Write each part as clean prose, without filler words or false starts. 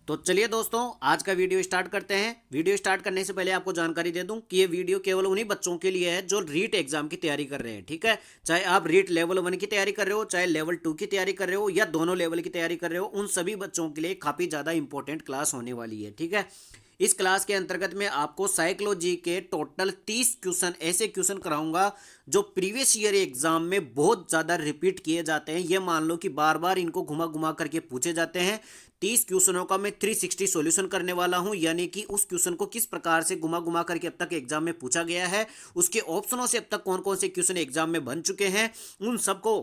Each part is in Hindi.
तो चलिए दोस्तों, आज का वीडियो स्टार्ट करते हैं। वीडियो स्टार्ट करने से पहले आपको जानकारी दे दूं कि ये वीडियो केवल उन्हीं बच्चों के लिए है जो रीट एग्जाम की तैयारी कर रहे हैं। ठीक है, चाहे आप रीट लेवल 1 की तैयारी कर रहे हो, चाहे लेवल 2 की तैयारी कर रहे हो, या दोनों लेवल की तैयारी कर रहे हो, उन सभी बच्चों के लिए काफ़ी ज़्यादा इंपॉर्टेंट क्लास होने वाली है। ठीक है, इस क्लास के अंतर्गत मैं आपको साइकोलॉजी के टोटल 30 क्वेश्चन ऐसे क्वेश्चन कराऊंगा जो प्रीवियस ईयर एग्जाम में बहुत ज़्यादा रिपीट किए जाते हैं। ये मान लो कि बार बार इनको घुमा घुमा करके पूछे जाते हैं। 30 क्वेश्चनों का मैं 360 सॉल्यूशन करने वाला हूं, यानी कि उस क्वेश्चन को किस प्रकार से घुमा घुमा करके अब तक एग्जाम में पूछा गया है, उसके ऑप्शनों से अब तक कौन कौन से क्वेश्चन एग्जाम में बन चुके हैं, उन सबको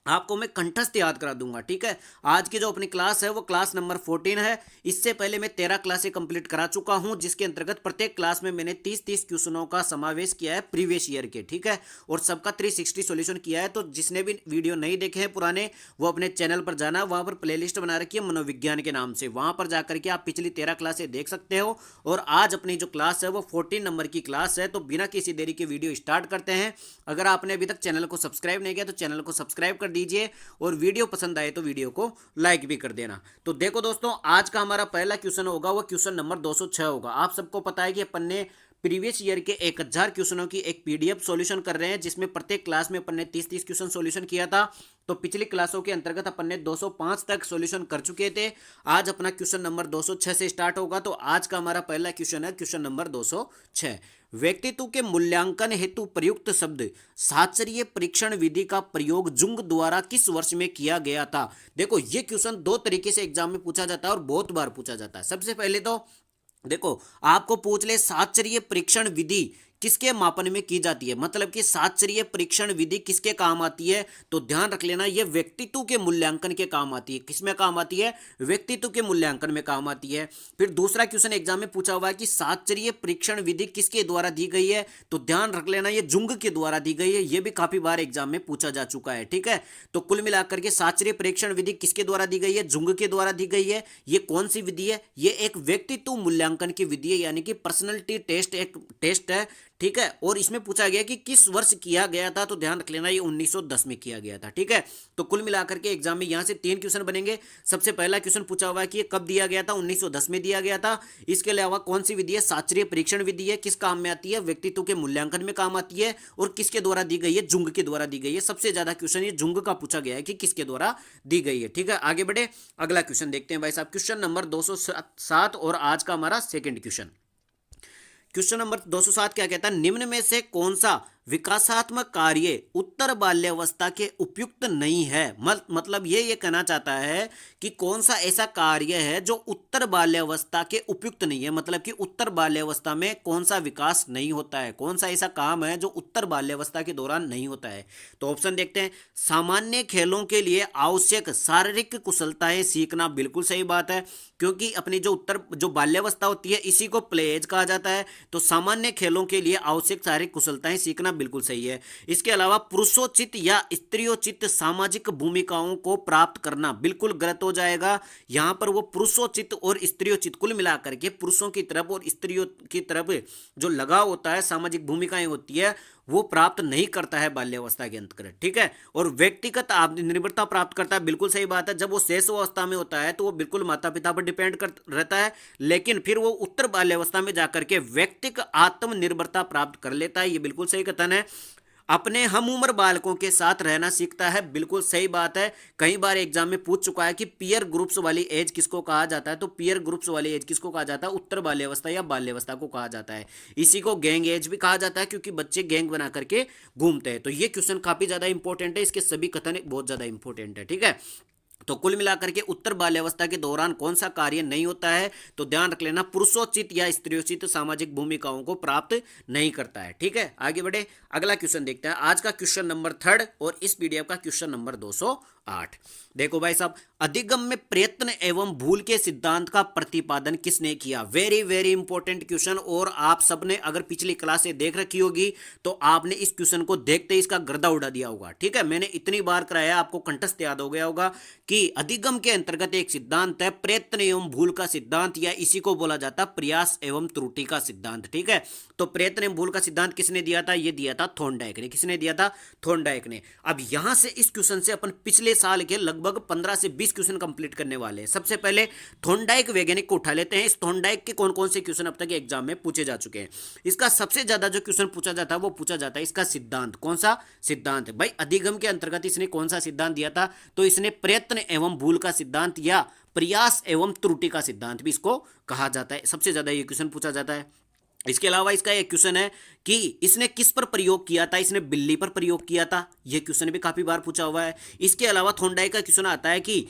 आपको मैं कंठस्थ याद करा दूंगा। ठीक है, आज की जो अपनी क्लास है वो क्लास नंबर 14 है। इससे पहले मैं 13 क्लासें कंप्लीट करा चुका हूं, जिसके अंतर्गत प्रत्येक क्लास में मैंने 30-30 क्वेश्चनों का समावेश किया है प्रीवियस ईयर के। ठीक है, और सबका 360 सॉल्यूशन किया है। तो जिसने भी वीडियो नहीं देखे हैं पुराने, वो अपने चैनल पर जाना, वहां पर प्लेलिस्ट बना रखी है मनोविज्ञान के नाम से, वहां पर जाकर के आप पिछली 13 क्लासें देख सकते हो। और आज अपनी जो क्लास है वो 14 नंबर की क्लास है। तो बिना किसी देरी के वीडियो स्टार्ट करते हैं। अगर आपने अभी तक चैनल को सब्सक्राइब नहीं किया तो चैनल को सब्सक्राइब कर दीजिए, और वीडियो पसंद आए तो वीडियो को लाइक भी कर देना। तो देखो दोस्तों, आज का हमारा पहला क्वेश्चन होगा वो क्वेश्चन नंबर 206 होगा। आप सबको पता है कि अपन ने प्रीवियस ईयर के 1000 क्वेश्चनों की एक पीडीएफ सॉल्यूशन कर रहे हैं, जिसमें प्रत्येक क्लास में अपन ने 30-30 क्वेश्चन सॉल्यूशन किया था। तो पिछली क्लासों के अंतर्गत अपन ने 205 तक सॉल्यूशन कर चुके थे। आज अपना क्वेश्चन नंबर 206 से स्टार्ट होगा। तो आज का हमारा पहला क्वेश्चन है क्वेश्चन नंबर 206। व्यक्तित्व के मूल्यांकन हेतु प्रयुक्त शब्द साचर्य परीक्षण विधि का प्रयोग जुंग द्वारा किस वर्ष में किया गया था। देखो, ये क्वेश्चन दो तरीके से एग्जाम में पूछा जाता है और बहुत बार पूछा जाता है। सबसे पहले तो देखो, आपको पूछ ले साचर्य परीक्षण विधि किसके मापन में की जाती है, मतलब कि साचर्य परीक्षण विधि किसके काम आती है। तो ध्यान रख लेना, यह व्यक्तित्व के मूल्यांकन के काम आती है। किसमें काम आती है? व्यक्तित्व के मूल्यांकन में काम आती है। फिर दूसरा क्वेश्चन एग्जाम में पूछा हुआ है कि साचर्य परीक्षण विधि किसके द्वारा दी गई है। तो ध्यान रख लेना, यह जुंग के द्वारा दी गई है। यह भी काफी बार एग्जाम में पूछा जा चुका है। ठीक है, तो कुल मिलाकर के साचर्य परीक्षण विधि किसके द्वारा दी गई है? जुंग के द्वारा दी गई है। ये कौन सी विधि है? ये एक व्यक्तित्व मूल्यांकन की विधि है, यानी कि पर्सनैलिटी टेस्ट, एक टेस्ट है। ठीक है, और इसमें पूछा गया कि किस वर्ष किया गया था। तो ध्यान रख लेना, ये 1910 में किया गया था। ठीक है, तो कुल मिलाकर के एग्जाम में यहां से 3 क्वेश्चन बनेंगे। सबसे पहला क्वेश्चन पूछा हुआ है कि ये कब दिया गया था? 1910 में दिया गया था। इसके अलावा कौन सी विधि है? साचर्य परीक्षण विधि है। किस काम में आती है? व्यक्तित्व के मूल्यांकन में काम आती है। और किसके द्वारा दी गई है? जुंग के द्वारा दी गई है। सबसे ज्यादा क्वेश्चन ये जुंग का पूछा गया है कि किसके द्वारा दी गई है। ठीक है, आगे बढ़े, अगला क्वेश्चन देखते हैं भाई साहब। क्वेश्चन नंबर 207 और आज का हमारा सेकेंड क्वेश्चन। क्वेश्चन नंबर 207 क्या कहता है? निम्न में से कौन सा विकासात्मक कार्य उत्तर बाल्यावस्था के उपयुक्त नहीं है। मतलब ये कहना चाहता है कि कौन सा ऐसा कार्य है जो उत्तर बाल्यावस्था के उपयुक्त नहीं है, मतलब कि उत्तर बाल्यावस्था में कौन सा विकास नहीं होता है, कौन सा ऐसा काम है जो उत्तर बाल्यावस्था के दौरान नहीं होता है। तो ऑप्शन देखते हैं। सामान्य खेलों के लिए आवश्यक शारीरिक कुशलताएं सीखना, बिल्कुल सही बात है, क्योंकि अपनी जो बाल्यावस्था होती है इसी को प्ले एज कहा जाता है। तो सामान्य खेलों के लिए आवश्यक शारीरिक कुशलताएं सीखना बिल्कुल सही है। इसके अलावा पुरुषोचित या स्त्रियोचित सामाजिक भूमिकाओं को प्राप्त करना बिल्कुल गलत हो जाएगा। यहां पर वो पुरुषोचित और स्त्रियोचित, कुल मिलाकर के पुरुषों की तरफ और स्त्रियों की तरफ जो लगाव होता है, सामाजिक भूमिकाएं होती है, वो प्राप्त नहीं करता है बाल्यावस्था के अंतर्गत। ठीक है, और व्यक्तिगत निर्भरता प्राप्त करता है, बिल्कुल सही बात है। जब वो शैशवावस्था में होता है तो वो बिल्कुल माता पिता पर डिपेंड कर रहता है, लेकिन फिर वो उत्तर बाल्यावस्था में जाकर के व्यक्तिगत आत्मनिर्भरता प्राप्त कर लेता है। ये बिल्कुल सही कथन है। अपने हम उम्र बालकों के साथ रहना सीखता है, बिल्कुल सही बात है। कई बार एग्जाम में पूछ चुका है कि पीयर ग्रुप्स वाली एज किसको कहा जाता है। तो पीयर ग्रुप्स वाली एज किसको कहा जाता है? उत्तर बाल्यावस्था या बाल्यावस्था को कहा जाता है। इसी को गैंग एज भी कहा जाता है, क्योंकि बच्चे गैंग बना करके घूमते हैं। तो ये क्वेश्चन काफी ज्यादा इंपॉर्टेंट है, इसके सभी कथन बहुत ज्यादा इंपॉर्टेंट है। ठीक है, तो कुल मिलाकर के उत्तर बाल्यावस्था के दौरान कौन सा कार्य नहीं होता है? तो ध्यान रख लेना, पुरुषोचित या स्त्रियोचित सामाजिक भूमिकाओं को प्राप्त नहीं करता है। ठीक है, आगे बढ़े, अगला क्वेश्चन देखते हैं। आज का क्वेश्चन नंबर 3 और इस पीडीएफ का क्वेश्चन नंबर 208। देखो भाई साहब, अधिगम्य प्रयत्न एवं भूल के सिद्धांत का प्रतिपादन किसने किया? Very very important question. और आप सबने अगर पिछली क्लासें देख रखी होगी तो आपने इस क्वेश्चन को देखते ही इसका गर्दा उड़ा दिया होगा। ठीक है, मैंने इतनी बार कराया, आपको कंठस्थ याद हो गया होगा कि अधिगम के अंतर्गत एक सिद्धांत है प्रयत्न एवं भूल का सिद्धांत, या इसी को बोला जाता है प्रयास एवं त्रुटि का सिद्धांत। ठीक है, तो प्रयत्न एवं भूल का सिद्धांत किसने दिया था? ये दिया था थॉर्नडाइक ने। किसने दिया था? थॉर्नडाइक ने। अब यहां से इस क्वेश्चन से अपन पिछले साल के लगभग 15 से 20 क्वेश्चन कंप्लीट करने वाले हैं। सबसे पहले थॉर्नडाइक वैज्ञानिक को उठा लेते हैं। इस थॉर्नडाइक के कौन कौन से क्वेश्चन अब तक एग्जाम में पूछे जा चुके हैं। इसका सबसे ज्यादा जो क्वेश्चन पूछा जाता है वो पूछा जाता है इसका सिद्धांत। कौन सा सिद्धांत भाई? अधिगम के अंतर्गत इसने कौन सा सिद्धांत दिया था? तो इसने प्रयत्न एवं भूल का सिद्धांत या प्रयास एवं त्रुटि का सिद्धांत भी इसको कहा जाता है। सबसे ज्यादा ये क्वेश्चन पूछा जाता है। इसके अलावा इसका एक क्वेश्चन है कि इसने किस पर प्रयोग किया था? इसने बिल्ली पर प्रयोग किया था। यह क्वेश्चन भी काफी बार पूछा हुआ है। इसके अलावा थॉर्नडाइक का क्वेश्चन आता है कि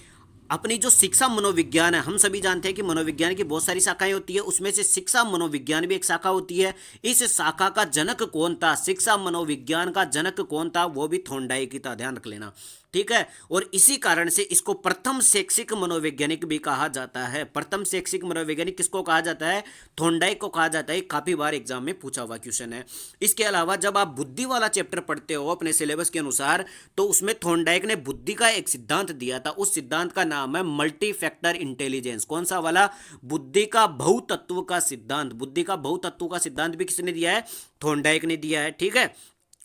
अपनी जो शिक्षा मनोविज्ञान है, हम सभी जानते हैं कि मनोविज्ञान की बहुत सारी शाखाएं होती है, उसमें से शिक्षा मनोविज्ञान भी एक शाखा होती है। इस शाखा का जनक कौन था? शिक्षा मनोविज्ञान का जनक कौन था? वो भी थॉर्नडाइक ही था, ध्यान रख लेना, ठीक है। और इसी कारण से इसको प्रथम शैक्षिक मनोवैज्ञानिक भी कहा जाता है। प्रथम शैक्षिक मनोवैज्ञानिक किसको कहा जाता है? थॉर्नडाइक को कहा जाता है। काफी बार एग्जाम में पूछा हुआ क्वेश्चन है। इसके अलावा जब आप बुद्धि वाला चैप्टर पढ़ते हो अपने सिलेबस के अनुसार, तो उसमें थॉर्नडाइक ने बुद्धि का एक सिद्धांत दिया था। उस सिद्धांत का नाम है मल्टी फैक्टर इंटेलिजेंस। कौन सा वाला? बुद्धि का बहुतत्व का सिद्धांत। बुद्धि का बहुतत्व का सिद्धांत भी किसने दिया है? थॉर्नडाइक ने दिया है, ठीक है।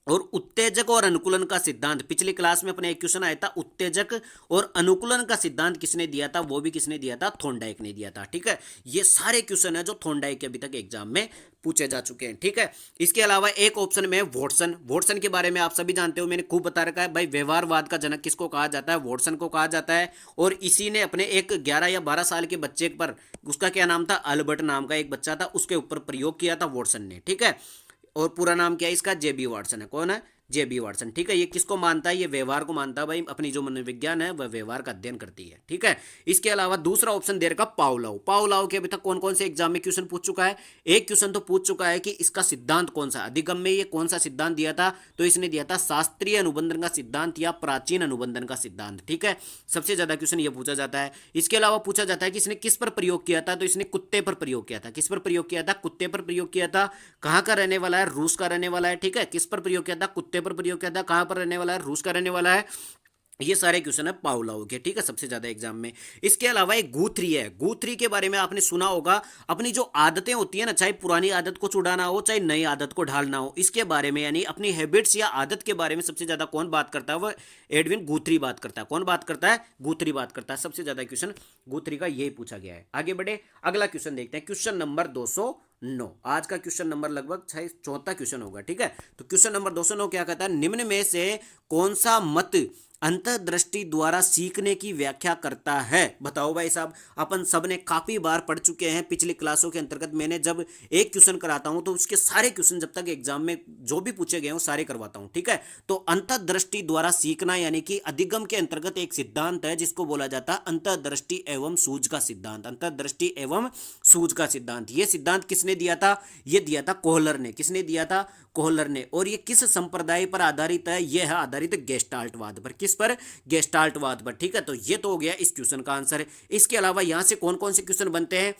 और उत्तेजक और अनुकूलन का सिद्धांत, पिछली क्लास में अपने एक क्वेश्चन आया था, उत्तेजक और अनुकूलन का सिद्धांत किसने दिया था? वो भी किसने दिया था? थॉर्नडाइक ने दिया था, ठीक है। ये सारे क्वेश्चन है जो थॉर्नडाइक के अभी तक एग्जाम में पूछे जा चुके हैं, ठीक है। इसके अलावा एक ऑप्शन में वॉटसन। वॉटसन के बारे में आप सभी जानते हो, मैंने खूब बता रखा है भाई। व्यवहारवाद का जनक किसको कहा जाता है? वॉटसन को कहा जाता है। और इसी ने अपने एक 11 या 12 साल के बच्चे पर, उसका क्या नाम था? अल्बर्ट नाम का एक बच्चा था, उसके ऊपर प्रयोग किया था वॉटसन ने, ठीक है। और पूरा नाम क्या है इसका? जेबी वाटसन है। कौन है? जेबी वाटसन, ठीक है। ये किसको मानता है? ये व्यवहार को मानता है भाई। अपनी जो मनोविज्ञान है वह व्यवहार का अध्ययन करती है, ठीक है। इसके अलावा दूसरा ऑप्शन दे रखा पावलोव। पावलोव के अभी तक कौन कौन से एग्जाम में क्वेश्चन पूछ चुका है? एक क्वेश्चन तो पूछ चुका है कि इसका सिद्धांत कौन सा, अधिगम में ये कौन सा सिद्धांत दिया था? तो इसने दिया था शास्त्रीय अनुबंधन का सिद्धांत या प्राचीन अनुबंधन का सिद्धांत, ठीक है। सबसे ज्यादा क्वेश्चन ये पूछा जाता है। इसके अलावा पूछा जाता है कि इसने किस पर प्रयोग किया था? तो इसने कुत्ते पर प्रयोग किया था। किस पर प्रयोग किया था? कुत्ते पर प्रयोग किया था। कहां का रहने वाला है? रूस का रहने वाला है, ठीक है। किस पर प्रयोग किया था? कुत्ते पर प्रयोग किया था। कहां पर रहने वाला है? रूस का रहने वाला है। ये सारे क्वेश्चन है पावलोव के, ठीक है, सबसे ज्यादा एग्जाम में। इसके अलावा एक गुथ्री है। गुथ्री के बारे में आपने सुना होगा। अपनी जो आदतें होती है ना, चाहे पुरानी आदत को छुड़ाना हो चाहे नई आदत को ढालना हो, इसके बारे में यानी अपनी हैबिट्स या आदत के बारे में सबसे ज्यादा कौन बात करता है? वो एडविन गुथ्री बात करता है। कौन बात करता है? गुथ्री बात करता है। सबसे ज्यादा क्वेश्चन गुथ्री का यही पूछा गया है। आगे बढ़े, अगला क्वेश्चन देखते हैं। Question number 209। आज का क्वेश्चन नंबर लगभग 64 क्वेश्चन होगा, ठीक है। तो क्वेश्चन नंबर 209 क्या कहता है? निम्न में से कौन सा मत अंतर्दृष्टि द्वारा सीखने की व्याख्या करता है? बताओ भाई साहब। अपन सब ने काफी बार पढ़ चुके हैं। पिछली क्लासों के अंतर्गत मैंने जब एक क्वेश्चन कराता हूं तो उसके सारे क्वेश्चन जब तक एग्जाम में जो भी पूछे गए हो सारे करवाता हूं, ठीक है। तो अंतर्दृष्टि द्वारा सीखना यानी कि अधिगम के अंतर्गत एक सिद्धांत है जिसको बोला जाता है अंतर्दृष्टि एवं सूझ का सिद्धांत। अंतर्दृष्टि एवं सूझ का सिद्धांत, यह सिद्धांत किसने दिया था? यह दिया था कोहलर ने। किसने दिया था? कोहलर ने। और ये किस संप्रदाय पर आधारित है? यह है आधारित गेस्टाल्टवाद पर। किस पर? गेस्टाल्टवाद पर, ठीक है। तो ये तो हो गया इस क्वेश्चन का आंसर है। इसके अलावा यहां से कौन कौन से क्वेश्चन बनते हैं?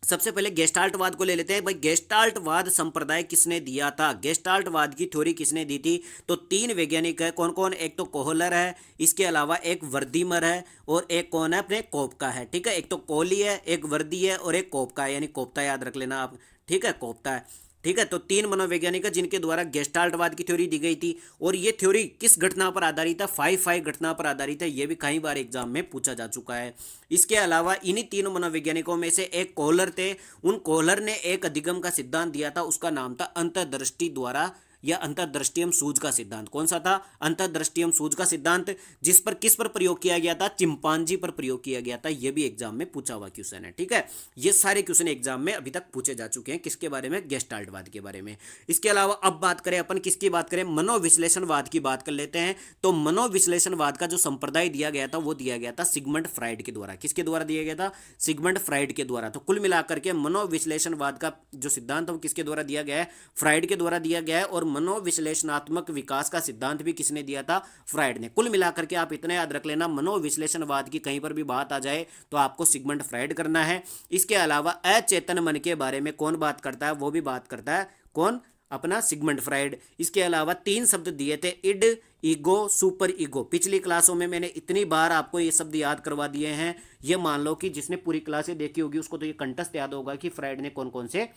सबसे पहले गेस्टाल्टवाद को ले लेते हैं भाई। गेस्टाल्टवाद संप्रदाय किसने दिया था? गेस्टाल्टवाद की थ्योरी किसने दी थी? तो 3 वैज्ञानिक है। कौन कौन? एक तो कोहलर है, इसके अलावा एक वर्दीमर है, और एक कौन है? अपने कोपका है, ठीक है। एक तो कोहली है, एक वर्दी है, और एक कोपका है, यानी कोप्ता याद रख लेना आप, ठीक है, कोप्ता है, ठीक है। तो 3 मनोवैज्ञानिक है जिनके द्वारा गेस्टाल्टवाद की थ्योरी दी गई थी। और ये थ्योरी किस घटना पर आधारित है? 5-5 घटना पर आधारित है। ये भी कई बार एग्जाम में पूछा जा चुका है। इसके अलावा इन्हीं 3 मनोवैज्ञानिकों में से एक कोहलर थे। उन कोहलर ने एक अधिगम का सिद्धांत दिया था, उसका नाम था अंतर्दृष्टि द्वारा या अंतर्दृष्टि एवं सूझ का सिद्धांत। कौन सा था? अंतर्दृष्टि एवं सूझ का सिद्धांत, जिस पर किस पर प्रयोग किया गया था? चिंपांजी पर प्रयोग किया गया था। यह भी एग्जाम में पूछा हुआ क्वेश्चन है, ठीक है। ये सारे क्वेश्चन एग्जाम में अभी तक पूछे जा चुके हैं। किसके बारे में? गेस्टाल्टवाद के बारे में। इसके अलावा अब बात करें अपन किसकी बात करें? मनोविश्लेषणवाद की बात कर लेते हैं। तो मनोविश्लेषणवाद का जो संप्रदाय दिया गया था वो दिया गया था सिगमंड फ्राइड के द्वारा। किसके द्वारा दिया गया था? सिगमंड फ्राइड के द्वारा। तो कुल मिलाकर के मनोविश्लेषणवाद का जो सिद्धांत है वो किसके द्वारा दिया गया है? फ्राइड के द्वारा दिया गया है। और मनोविश्लेषणात्मक विकास का सिद्धांत भी किसने दिया था? फ्राइड ने। कुल मिलाकर के आप इतना याद रख लेना, मनोविश्लेषणवाद की कहीं पर भी बात आ जाए तो आपको सिगमंड फ्राइड करना है। इसके अलावा अचेतन मन के बारे में कौन बात करता है? वो भी बात करता है कौन? अपना सिगमंड फ्राइड। इसके अलावा 3 शब्द दिए थे, इड, ईगो, सुपर ईगो। पिछली क्लासों में मैंने इतनी बार आपको ये शब्द याद करवा दिए हैं, ये मान लो कि जिसने पूरी क्लासें देखी होगी उसको तो ये कंठस्थ याद होगा कि फ्राइड ने कौन कौन से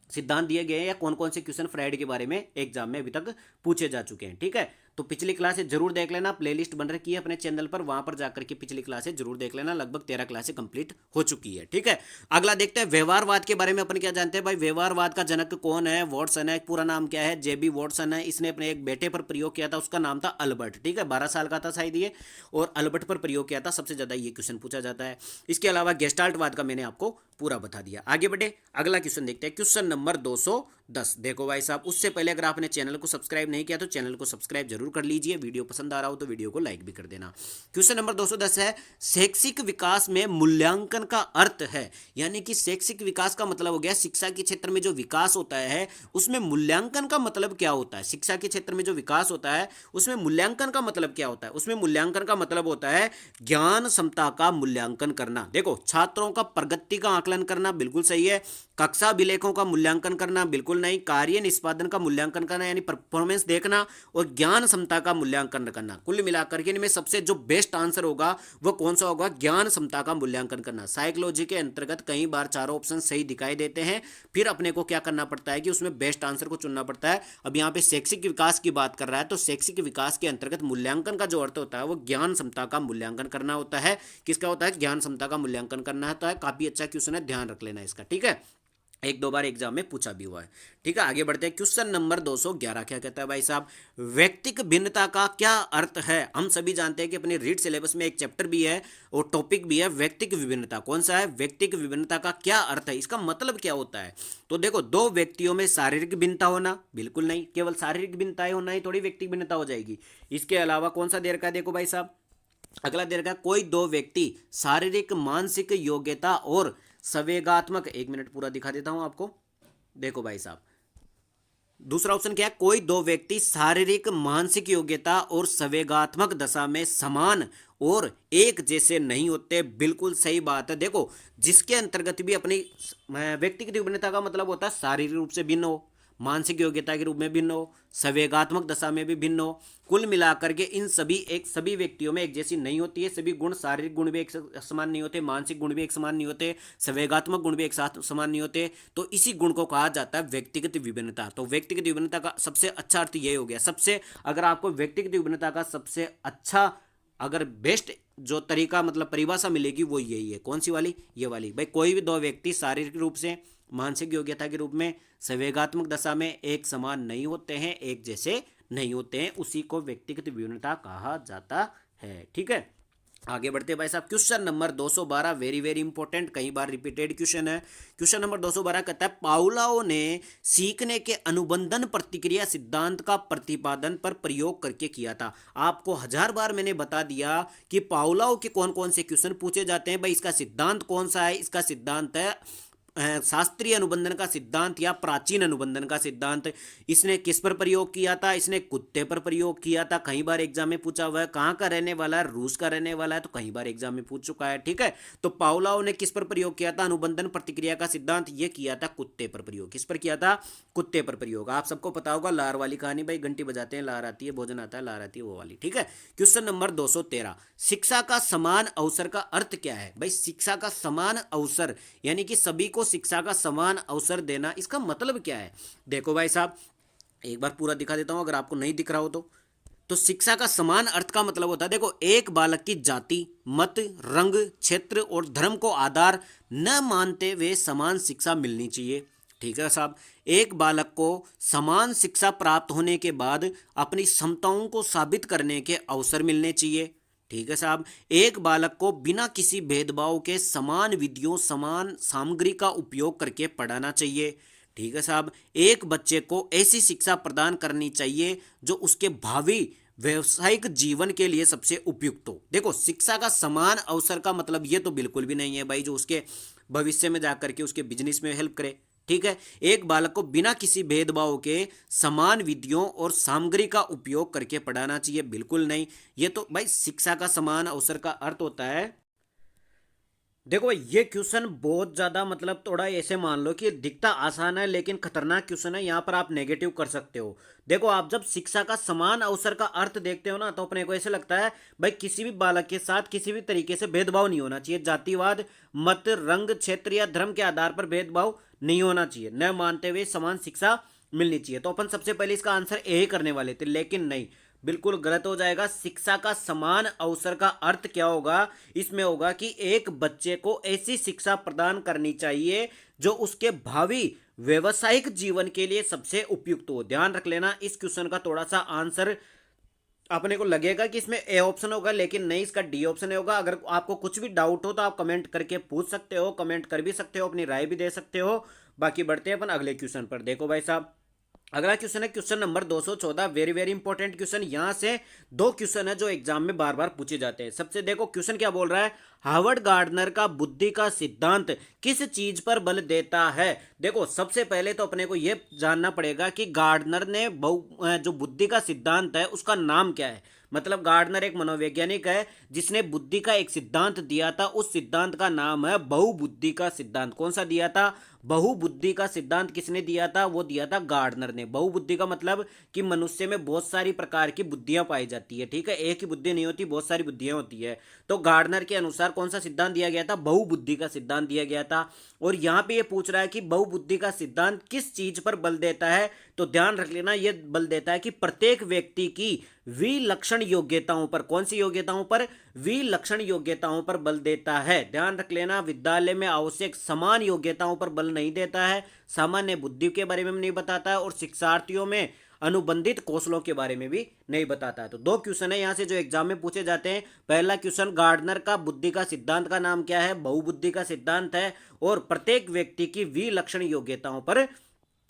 सिद्धांत दिए गए हैं या कौन कौन से क्वेश्चन फ्राइड के बारे में एग्जाम में अभी तक पूछे जा चुके हैं, ठीक है। तो पिछली क्लासें जरूर देख लेना, प्लेलिस्ट बन रखी है अपने चैनल पर, वहां पर जाकर के पिछली क्लासें जरूर देख लेना, लगभग 13 क्लासें कंप्लीट हो चुकी है। ठीक है, अगला देखते हैं व्यवहारवाद के बारे में। अपन क्या जानते हैं भाई, व्यवहारवाद का जनक कौन है? वॉटसन है। पूरा नाम क्या है? जेबी वॉटसन है। इसने अपने एक बेटे पर प्रयोग किया था, उसका नाम था अल्बर्ट। ठीक है, 12 साल का था शायद ये, और अल्बर्ट पर प्रयोग किया था। सबसे ज्यादा ये क्वेश्चन पूछा जाता है। इसके अलावा गेस्टाल्टवाद का मैंने आपको पूरा बता दिया। आगे बढ़े, अगला क्वेश्चन देखते हैं, क्वेश्चन नंबर 210। देखो भाई साहब, उससे पहले अगर आपने चैनल को सब्सक्राइब नहीं किया तो चैनल को सब्सक्राइब जरूर कर लीजिए। वीडियो पसंद आ रहा हो तो वीडियो को लाइक भी कर देना। क्वेश्चन नंबर 210 है, शैक्षिक विकास में मूल्यांकन का अर्थ है। यानी कि शैक्षिक विकास का मतलब हो गया शिक्षा के क्षेत्र में जो विकास होता है उसमें मूल्यांकन का मतलब क्या होता है। शिक्षा के क्षेत्र में जो विकास होता है उसमें मूल्यांकन का मतलब क्या होता है? उसमें मूल्यांकन का मतलब होता है ज्ञान क्षमता का मूल्यांकन करना। देखो, छात्रों का प्रगति का आकलन करना, बिल्कुल सही है। कक्षा अभिलेखों का मूल्यांकन करना, बिल्कुल नहीं। कार्य निष्पादन का मूल्यांकन करना यानी परफॉर्मेंस देखना, और ज्ञान क्षमता का मूल्यांकन करना। कुल मिलाकर के इनमें सबसे जो बेस्ट आंसर होगा वो कौन सा होगा? ज्ञान क्षमता का मूल्यांकन करना। साइकोलॉजी के अंतर्गत कई बार चारों ऑप्शन सही दिखाई देते हैं, फिर अपने को क्या करना पड़ता है कि उसमें बेस्ट आंसर को चुनना पड़ता है। अब यहाँ पे शैक्षिक विकास की बात कर रहा है, तो शैक्षिक विकास के अंतर्गत मूल्यांकन का जो अर्थ होता है वो ज्ञान क्षमता का मूल्यांकन करना होता है। किसका होता है? ज्ञान क्षमता का मूल्यांकन करना होता है। काफी अच्छा क्वेश्चन है, ध्यान रख लेना इसका। ठीक है, एक दो बार एग्जाम में पूछा भी हुआ है। ठीक है, आगे बढ़ते हैं। क्वेश्चन नंबर 211 क्या कहता है भाई साहब, व्यक्तिक भिन्नता का क्या अर्थ है? हम सभी जानते हैं कि अपने रीड सिलेबस में एक चैप्टर भी है और टॉपिक भी है व्यक्तिक विभिन्नता। कौन सा है? व्यक्तिक विभिन्नता का क्या अर्थ है, इसका मतलब क्या होता है? तो देखो, दो व्यक्तियों में शारीरिक भिन्नता होना, बिल्कुल नहीं। केवल शारीरिक भिन्नताएं होना ही थोड़ी व्यक्तिक भिन्नता हो जाएगी। इसके अलावा कौन सा दे रखा है? देखो भाई साहब, अगला दे रखा है, कोई दो व्यक्ति शारीरिक मानसिक योग्यता और संवेगात्मक, एक मिनट पूरा दिखा देता हूं आपको। देखो भाई साहब, दूसरा ऑप्शन क्या है? कोई दो व्यक्ति शारीरिक मानसिक योग्यता और संवेगात्मक दशा में समान और एक जैसे नहीं होते। बिल्कुल सही बात है। देखो, जिसके अंतर्गत भी अपनी व्यक्तिगत विभिन्नता का मतलब होता है शारीरिक रूप से भिन्न हो, मानसिक योग्यता के रूप में भिन्न हो, संवेगात्मक दशा में भी भिन्न हो। कुल मिलाकर के इन सभी व्यक्तियों में एक जैसी नहीं होती है। सभी गुण, शारीरिक गुण भी एक समान नहीं होते, मानसिक गुण भी एक समान नहीं होते, संवेगात्मक गुण भी एक साथ समान नहीं होते। तो इसी गुण को कहा जाता है व्यक्तिगत विभिन्नता। तो व्यक्तिगत विभिन्नता का सबसे अच्छा अर्थ यही हो गया। सबसे, अगर आपको व्यक्तिगत विभिन्नता का सबसे अच्छा, अगर बेस्ट जो तरीका मतलब परिभाषा मिलेगी वो यही है। कौन सी वाली? ये वाली। भाई, कोई भी दो व्यक्ति शारीरिक रूप से, मानसिक योग्यता के रूप में, संवेगात्मक दशा में एक समान नहीं होते हैं, एक जैसे नहीं होते हैं, उसी को व्यक्तिगत विभिन्नता कहा जाता है। ठीक है, आगे बढ़ते हैं भाई साहब। Question number 212 very very important, कई बार रिपीटेड क्वेश्चन है। क्वेश्चन नंबर 212 कहता है, पाउलाओ ने सीखने के अनुबंधन प्रतिक्रिया सिद्धांत का प्रतिपादन पर प्रयोग करके किया था। आपको 1000 बार मैंने बता दिया कि पाउलाओ के कौन कौन से क्वेश्चन पूछे जाते हैं। भाई, इसका सिद्धांत कौन सा है? इसका सिद्धांत है शास्त्रीय अनुबंधन का सिद्धांत या प्राचीन अनुबंधन का सिद्धांत। इसने किस पर प्रयोग किया था? इसने कुत्ते पर प्रयोग किया था। कई बार एग्जाम में पूछा हुआ है। कहाँ का रहने वाला है? रूस का रहने वाला है, तो कई बार एग्जाम में पूछ चुका है। ठीक है, तो पाउलाओ ने किस पर प्रयोग किया था? अनुबंधन प्रतिक्रिया का सिद्धांत। ये किया था कुत्ते पर प्रयोग। किस पर किया था? कुत्ते पर प्रयोग। आप सबको पता होगा लार वाली कहानी, भाई घंटी बजाते हैं लार आती है, भोजन आता है लार आती है, वो वाली। ठीक है, क्वेश्चन नंबर 213, शिक्षा का समान अवसर का अर्थ क्या है? भाई, शिक्षा का समान अवसर यानी कि सभी को शिक्षा का समान अवसर देना, इसका मतलब क्या है? देखो भाई साहब, एक बार पूरा दिखा देता हूं अगर आपको नहीं दिख रहा हो तो शिक्षा का समान अर्थ का मतलब होता है, देखो, एक बालक की जाति, मत, रंग, क्षेत्र और धर्म को आधार न मानते हुए समान शिक्षा मिलनी चाहिए। ठीक है साहब, एक बालक को समान शिक्षा प्राप्त होने के बाद अपनी क्षमताओं को साबित करने के अवसर मिलने चाहिए। ठीक है साहब, एक बालक को बिना किसी भेदभाव के समान विधियों, समान सामग्री का उपयोग करके पढ़ाना चाहिए। ठीक है साहब, एक बच्चे को ऐसी शिक्षा प्रदान करनी चाहिए जो उसके भावी व्यवसायिक जीवन के लिए सबसे उपयुक्त हो। देखो, शिक्षा का समान अवसर का मतलब ये तो बिल्कुल भी नहीं है भाई जो उसके भविष्य में जाकर के उसके बिजनेस में हेल्प करे। ठीक है, एक बालक को बिना किसी भेदभाव के समान विधियों और सामग्री का उपयोग करके पढ़ाना चाहिए, बिल्कुल नहीं। ये तो भाई शिक्षा का समान अवसर का अर्थ होता है। देखो भाई, ये क्वेश्चन बहुत ज्यादा मतलब थोड़ा ऐसे मान लो कि दिखता आसान है लेकिन खतरनाक क्वेश्चन है। यहाँ पर आप नेगेटिव कर सकते हो। देखो, आप जब शिक्षा का समान अवसर का अर्थ देखते हो ना तो अपने को ऐसे लगता है भाई किसी भी बालक के साथ किसी भी तरीके से भेदभाव नहीं होना चाहिए। जातिवाद, मत, रंग, क्षेत्र या धर्म के आधार पर भेदभाव नहीं होना चाहिए, न मानते हुए समान शिक्षा मिलनी चाहिए। तो अपन सबसे पहले इसका आंसर ए करने वाले थे, लेकिन नहीं। बिल्कुल गलत हो जाएगा। शिक्षा का समान अवसर का अर्थ क्या होगा, इसमें होगा कि एक बच्चे को ऐसी शिक्षा प्रदान करनी चाहिए जो उसके भावी व्यवसायिक जीवन के लिए सबसे उपयुक्त हो। ध्यान रख लेना, इस क्वेश्चन का थोड़ा सा आंसर अपने को लगेगा कि इसमें ए ऑप्शन होगा, लेकिन नहीं, इसका डी ऑप्शन होगा। अगर आपको कुछ भी डाउट हो तो आप कमेंट करके पूछ सकते हो, कमेंट कर भी सकते हो, अपनी राय भी दे सकते हो। बाकी बढ़ते हैं अपन अगले क्वेश्चन पर। देखो भाई साहब, अगला क्वेश्चन है question number 214। Very very important question. यहां से दो क्वेश्चन है जो एग्जाम में बार बार पूछे जाते हैं। सबसे देखो क्वेश्चन क्या बोल रहा है, हार्वर्ड गार्डनर का बुद्धि का सिद्धांत किस चीज पर बल देता है। देखो सबसे पहले तो अपने को यह जानना पड़ेगा कि गार्डनर ने जो बुद्धि का सिद्धांत है उसका नाम क्या है। मतलब गार्डनर एक मनोवैज्ञानिक है जिसने बुद्धि का एक सिद्धांत दिया था, उस सिद्धांत का नाम है बहुबुद्धि का सिद्धांत। कौन सा दिया था, बहुबुद्धि का सिद्धांत किसने दिया था, वो दिया था गार्डनर ने। बहुबुद्धि का मतलब कि मनुष्य में बहुत सारी प्रकार की बुद्धियां पाई जाती है, ठीक है, एक ही बुद्धि नहीं होती, बहुत सारी बुद्धियां होती है। तो गार्डनर के अनुसार कौन सा सिद्धांत दिया गया था, बहुबुद्धि का सिद्धांत दिया गया था। और यहां पे ये पूछ रहा है कि बहुबुद्धि का सिद्धांत किस चीज पर बल देता है, तो ध्यान रख लेना, यह बल देता है कि प्रत्येक व्यक्ति की विलक्षण योग्यताओं पर। कौन सी योग्यताओं पर, विलक्षण योग्यताओं पर बल देता है। ध्यान रख लेना, विद्यालय में आवश्यक समान योग्यताओं पर बल नहीं देता है, सामान्य बुद्धि के बारे में नहीं बताता है, और शिक्षार्थियों में अनुबंधित कौशलों के बारे में भी नहीं बताता है। तो दो क्वेश्चन है यहां से जो एग्जाम में पूछे जाते हैं। पहला क्वेश्चन, गार्डनर का बुद्धि का सिद्धांत का नाम क्या है, बहुबुद्धि का सिद्धांत है, और प्रत्येक व्यक्ति की विलक्षण योग्यताओं पर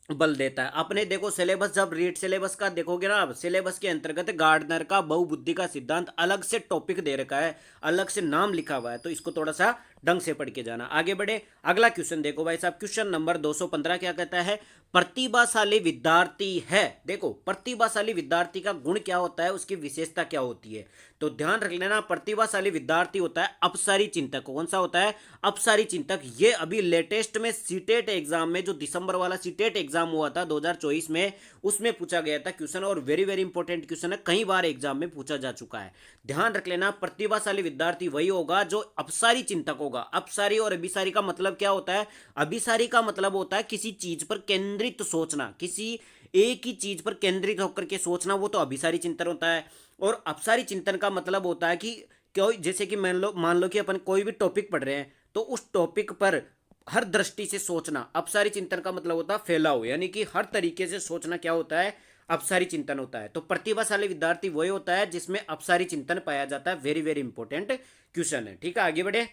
बल देता है। अपने देखो सिलेबस, जब रीट सिलेबस का देखोगे ना, अब सिलेबस के अंतर्गत गार्डनर का बहुबुद्धि का सिद्धांत अलग से टॉपिक दे रखा है, अलग से नाम लिखा हुआ है, तो इसको थोड़ा सा ढंग से पढ़ के जाना। आगे बढ़े, अगला क्वेश्चन देखो भाई साहब, क्वेश्चन नंबर 215 क्या कहता है, प्रतिभाशाली विद्यार्थी है। देखो प्रतिभाशाली विद्यार्थी का गुण क्या होता है, उसकी विशेषता क्या होती है, तो ध्यान रख लेना, प्रतिभाशाली विद्यार्थी होता है अपसारी चिंतक। कौन सा होता है, अपसारी चिंतक। ये अभी लेटेस्ट में सीटेट एग्जाम में, जो दिसंबर वाला सीटेट एग्जाम हुआ था 2024 में, उसमें पूछा गया था क्वेश्चन, और वेरी वेरी इंपॉर्टेंट क्वेश्चन है, कई बार एग्जाम में पूछा जा चुका है। ध्यान रख लेना, प्रतिभाशाली विद्यार्थी वही होगा जो अपसारी चिंतक होगा। अपसारी और अभिसारी का मतलब क्या होता है, अभिसारी का मतलब होता है किसी चीज पर केंद्रित सोचना, किसी एक ही चीज पर केंद्रित होकर के सोचना, वो तो अभिसारी चिंतन होता है। और अपसारी चिंतन का मतलब होता है कि कोई, जैसे कि मान लो कि अपन कोई भी टॉपिक पढ़ रहे हैं, तो उस टॉपिक पर हर दृष्टि से सोचना। अपसारी चिंतन का मतलब होता है फैलाव, यानी कि हर तरीके से सोचना क्या होता है, अपसारी चिंतन होता है। तो प्रतिभाशाली विद्यार्थी वही होता है जिसमें अपसारी चिंतन पाया जाता है। वेरी वेरी इंपॉर्टेंट क्वेश्चन है, ठीक है। आगे बढ़े,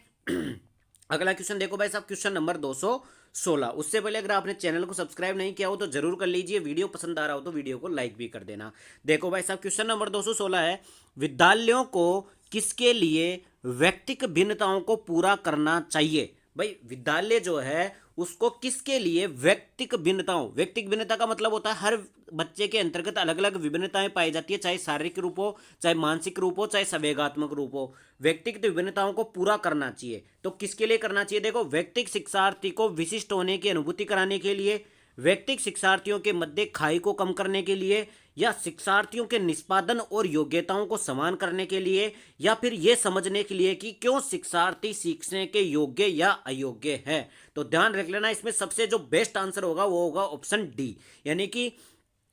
अगला क्वेश्चन देखो भाई साहब, क्वेश्चन नंबर 216। उससे पहले अगर आपने चैनल को सब्सक्राइब नहीं किया हो तो जरूर कर लीजिए, वीडियो पसंद आ रहा हो तो वीडियो को लाइक भी कर देना। देखो भाई साहब, क्वेश्चन नंबर 216 है, विद्यालयों को किसके लिए व्यक्तिगत भिन्नताओं को पूरा करना चाहिए। भाई विद्यालय जो है उसको किसके लिए व्यक्तिगत भिन्नताओं, व्यक्तिगत भिन्नता का मतलब होता है हर बच्चे के अंतर्गत अलग अलग विभिन्नताएं पाई जाती है, चाहे शारीरिक रूप हो, चाहे मानसिक रूप हो, चाहे संवेगात्मक रूप हो। व्यक्तिगत विभिन्नताओं को पूरा करना चाहिए, तो किसके लिए करना चाहिए, देखो व्यक्तिगत शिक्षार्थी को विशिष्ट होने की अनुभूति कराने के लिए, व्यक्तिगत शिक्षार्थियों के मध्य खाई को कम करने के लिए, या शिक्षार्थियों के निष्पादन और योग्यताओं को समान करने के लिए, या फिर यह समझने के लिए कि क्यों शिक्षार्थी सीखने के योग्य या अयोग्य है। तो ध्यान रख लेना, इसमें सबसे जो बेस्ट आंसर होगा वो होगा ऑप्शन डी, यानी कि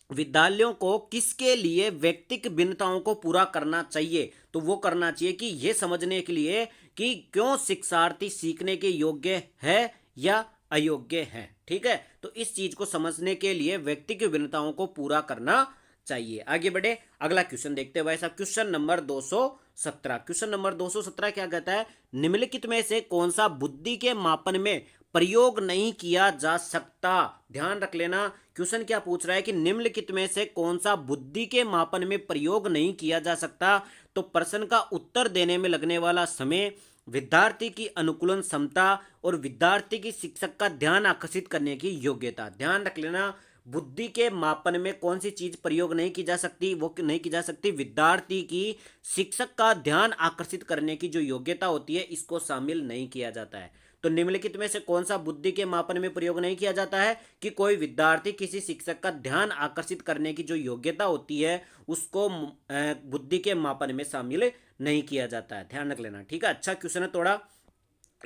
विद्यालयों को किसके लिए व्यक्तिगत भिन्नताओं को पूरा करना चाहिए, तो वो करना चाहिए कि यह समझने के लिए कि क्यों शिक्षार्थी सीखने के योग्य है या अयोग्य है, ठीक है। तो इस चीज को समझने के लिए व्यक्तिगत भिन्नताओं को पूरा करना चाहिए। आगे बढ़े, अगला क्वेश्चन देखते हैं भाई साहब, क्वेश्चन नंबर 217। क्वेश्चन नंबर 217 क्या कहता है, निम्नलिखित में से कौन सा बुद्धि के मापन में प्रयोग नहीं किया जा सकता। ध्यान रख लेना, क्वेश्चन क्या पूछ रहा है कि निम्नलिखित में से कौन सा बुद्धि के मापन में प्रयोग नहीं किया जा सकता। तो प्रश्न का उत्तर देने में लगने वाला समय, विद्यार्थी की अनुकूलन क्षमता, और विद्यार्थी की शिक्षक का ध्यान आकर्षित करने की योग्यता। ध्यान रख लेना, बुद्धि के मापन में कौन सी चीज प्रयोग नहीं की जा सकती, वो नहीं की जा सकती, विद्यार्थी की शिक्षक का ध्यान आकर्षित करने की जो योग्यता होती है, इसको शामिल नहीं किया जाता है। तो निम्नलिखित में से कौन सा बुद्धि के मापन में प्रयोग नहीं किया जाता है कि कोई विद्यार्थी किसी शिक्षक का ध्यान आकर्षित करने की जो योग्यता होती है उसको बुद्धि के मापन में शामिल नहीं किया जाता है। ध्यान रख लेना, ठीक है। अच्छा क्वेश्चन है थोड़ा।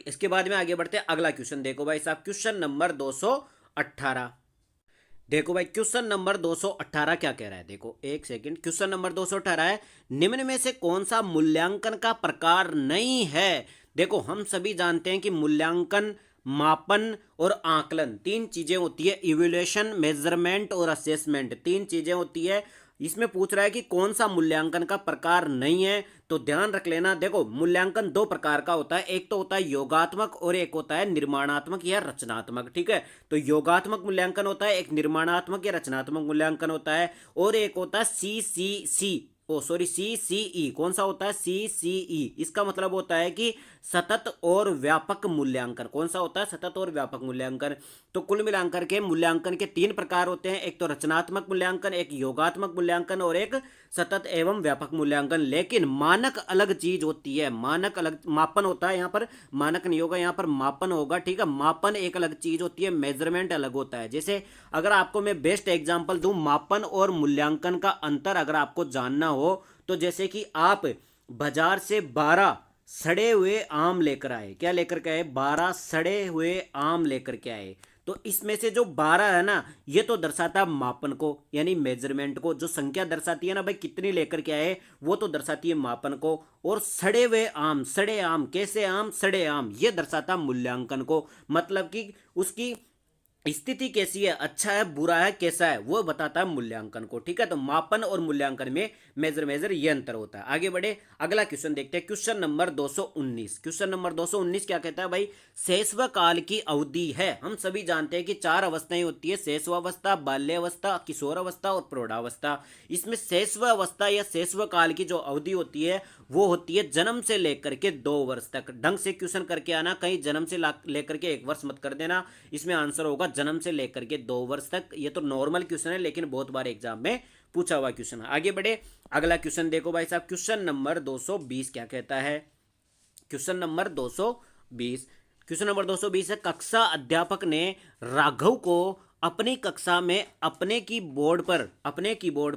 इसके बाद में आगे बढ़ते हैं, अगला क्वेश्चन देखो भाई साहब, क्वेश्चन नंबर 218। देखो भाई क्वेश्चन नंबर 218 क्या कह रहा है, देखो एक सेकंड। क्वेश्चन नंबर 218 है, निम्न में से कौन सा मूल्यांकन का प्रकार नहीं है। देखो हम सभी जानते हैं कि मूल्यांकन, मापन और आकलन तीन चीजें होती है। इवैल्यूएशन, मेजरमेंट और असेसमेंट तीन चीजें होती है। इसमें पूछ रहा है कि कौन सा मूल्यांकन का प्रकार नहीं है, तो ध्यान रख लेना। देखो मूल्यांकन दो प्रकार का होता है, एक तो होता है योगात्मक और एक होता है निर्माणात्मक या रचनात्मक। ठीक है, तो योगात्मक मूल्यांकन होता है, एक निर्माणात्मक या रचनात्मक मूल्यांकन होता है, और एक होता है CCC। कौन सा होता है? CCE। इसका मतलब होता है कि सतत और व्यापक मूल्यांकन। कौन सा होता है? सतत और व्यापक मूल्यांकन। तो कुल मिलाकर के मूल्यांकन के तीन प्रकार होते हैं, एक तो रचनात्मक मूल्यांकन, एक योगात्मक मूल्यांकन और एक सतत एवं व्यापक मूल्यांकन। लेकिन मानक अलग चीज होती है, मानक अलग, मापन होता है यहाँ पर, मानक नहीं होगा यहाँ पर, मापन होगा। ठीक है, मापन एक अलग चीज होती है, मेजरमेंट अलग होता है। जैसे अगर आपको मैं बेस्ट एग्जांपल दूं मापन और मूल्यांकन का अंतर अगर आपको जानना हो, तो जैसे कि आप बाजार से 12 सड़े हुए आम लेकर आए। क्या लेकर के आए? 12 सड़े हुए आम लेकर के आए। तो इसमें से जो 12 है ना, ये तो दर्शाता है मापन को, यानी मेजरमेंट को। जो संख्या दर्शाती है ना भाई कितनी लेकर के आए, वो तो दर्शाती है मापन को। और सड़े हुए आम, सड़े आम, कैसे आम? सड़े आम, ये दर्शाता मूल्यांकन को। मतलब कि उसकी स्थिति कैसी है, अच्छा है, बुरा है, कैसा है, वो बताता है मूल्यांकन को। ठीक है, तो मापन और मूल्यांकन में मेजर ये अंतर होता है। आगे बढ़े, अगला क्वेश्चन देखते हैं, क्वेश्चन नंबर 219। क्वेश्चन नंबर 219 क्या कहता है भाई? शैशव काल की अवधि है। हम सभी जानते हैं कि चार अवस्थाएं होती है, शैशवावस्था, बाल्यावस्था, किशोरावस्था और प्रौढ़ावस्था। इसमें शैशव अवस्था या शैशव काल की जो अवधि होती है वो होती है जन्म से लेकर के 2 वर्ष तक। ढंग से क्वेश्चन करके आना, कहीं जन्म से लेकर के 1 वर्ष मत कर देना। इसमें आंसर होगा जन्म से लेकर के 2 वर्ष तक। ये तो नॉर्मल क्वेश्चन है, लेकिन बहुत बार एग्जाम में पूछा हुआ क्वेश्चन है। आगे बढ़े, अगला क्वेश्चन देखो भाई साहब, क्वेश्चन नंबर 220 क्या कहता है? क्वेश्चन नंबर 220, क्वेश्चन नंबर 220 है, कक्षा अध्यापक ने राघव को अपनी कक्षा में अपने कीबोर्ड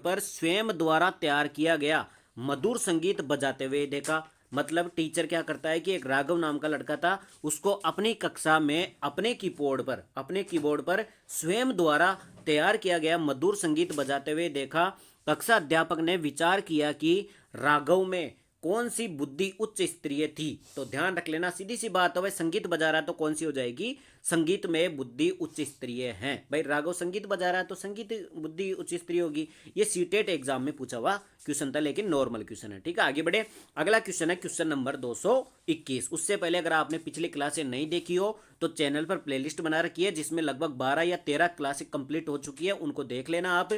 पर स्वयं द्वारा तैयार किया गया मधुर संगीत बजाते हुए देखा। मतलब टीचर क्या करता है कि एक राघव नाम का लड़का था, उसको अपनी कक्षा में अपने कीबोर्ड पर स्वयं द्वारा तैयार किया गया मधुर संगीत बजाते हुए देखा। कक्षा अध्यापक ने विचार किया कि राघव में कौन सी बुद्धि उच्च स्तरीय थी। तो ध्यान रख लेना, सीधी सी बात है भाई, संगीत बजा रहा है तो कौन सी हो जाएगी? संगीत में बुद्धि उच्च स्तरीय है। भाई राघव संगीत बजा रहा है तो संगीत बुद्धि उच्च स्तरीय होगी। ये सीटेट एग्जाम में पूछा हुआ क्वेश्चन था, लेकिन नॉर्मल क्वेश्चन है। ठीक है, आगे बढ़े, अगला क्वेश्चन है क्वेश्चन नंबर 221। उससे पहले अगर आपने पिछली क्लासें नहीं देखी हो तो चैनल पर प्लेलिस्ट बना रखी है, जिसमें लगभग 12 या 13 क्लासें कंप्लीट हो चुकी है, उनको देख लेना आप।